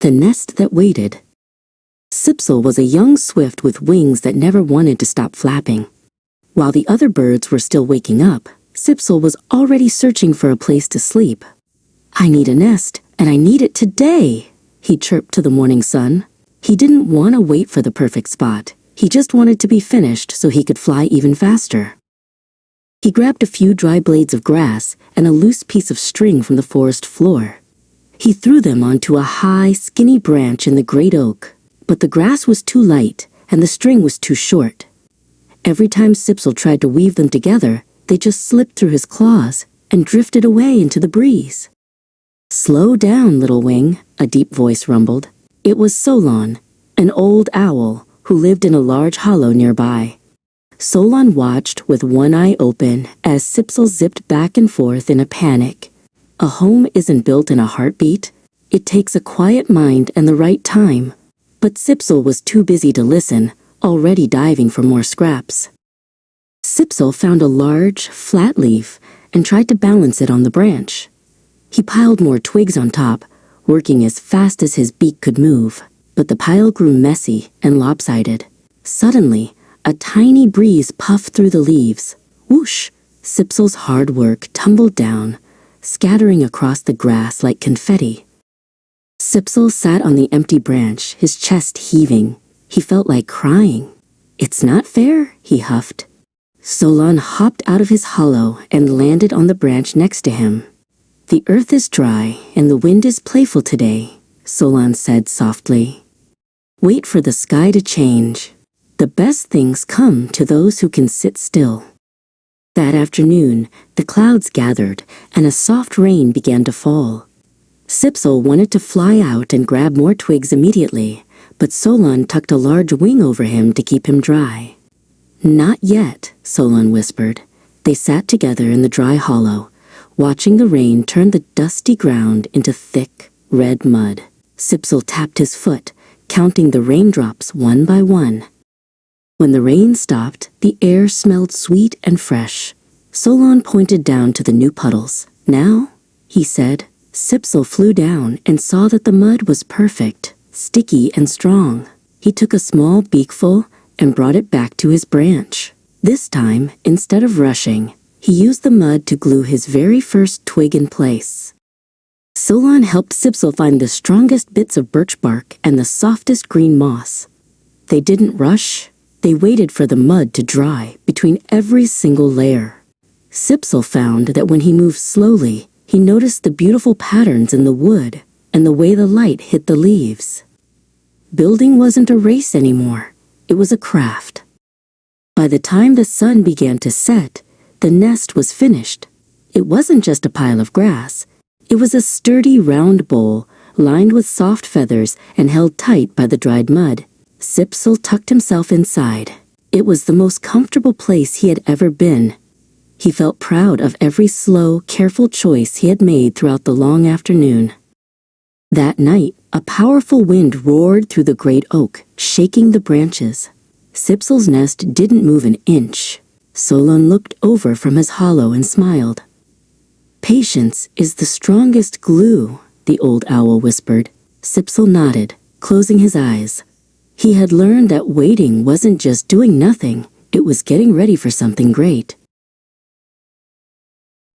The nest that waited. Sipsel was a young swift with wings that never wanted to stop flapping. While the other birds were still waking up, Sipsel was already searching for a place to sleep. "I need a nest, and I need it today," he chirped to the morning sun. He didn't want to wait for the perfect spot. He just wanted to be finished so he could fly even faster. He grabbed a few dry blades of grass and a loose piece of string from the forest floor. He threw them onto a high, skinny branch in the great oak, but the grass was too light and the string was too short. Every time Sipsel tried to weave them together, they just slipped through his claws and drifted away into the breeze. "Slow down, little wing," a deep voice rumbled. It was Solon, an old owl who lived in a large hollow nearby. Solon watched with one eye open as Sipsel zipped back and forth in a panic. A home isn't built in a heartbeat. It takes a quiet mind and the right time. But Sipsel was too busy to listen, already diving for more scraps. Sipsel found a large, flat leaf and tried to balance it on the branch. He piled more twigs on top, working as fast as his beak could move, but the pile grew messy and lopsided. Suddenly, a tiny breeze puffed through the leaves. Whoosh! Sipsel's hard work tumbled down, scattering across the grass like confetti. Sipsel sat on the empty branch, his chest heaving. He felt like crying. "It's not fair," he huffed. Solon hopped out of his hollow and landed on the branch next to him. "The earth is dry and the wind is playful today," Solon said softly. "Wait for the sky to change. The best things come to those who can sit still." That afternoon, the clouds gathered and a soft rain began to fall. Sipsel wanted to fly out and grab more twigs immediately, but Solon tucked a large wing over him to keep him dry. "Not yet," Solon whispered. They sat together in the dry hollow, watching the rain turn the dusty ground into thick, red mud. Sipsel tapped his foot, counting the raindrops one by one. When the rain stopped, the air smelled sweet and fresh. Solon pointed down to the new puddles. "Now," he said. Sipsel flew down and saw that the mud was perfect, sticky and strong. He took a small beakful and brought it back to his branch. This time, instead of rushing, he used the mud to glue his very first twig in place. Solon helped Sipsel find the strongest bits of birch bark and the softest green moss. They didn't rush. They waited for the mud to dry between every single layer. Sipsel found that when he moved slowly, he noticed the beautiful patterns in the wood and the way the light hit the leaves. Building wasn't a race anymore. It was a craft. By the time the sun began to set, the nest was finished. It wasn't just a pile of grass. It was a sturdy round bowl lined with soft feathers and held tight by the dried mud. Sipsel tucked himself inside. It was the most comfortable place he had ever been. He felt proud of every slow, careful choice he had made throughout the long afternoon. That night, a powerful wind roared through the great oak, shaking the branches. Sipsel's nest didn't move an inch. Solon looked over from his hollow and smiled. "Patience is the strongest glue," the old owl whispered. Sipsel nodded, closing his eyes. He had learned that waiting wasn't just doing nothing, it was getting ready for something great.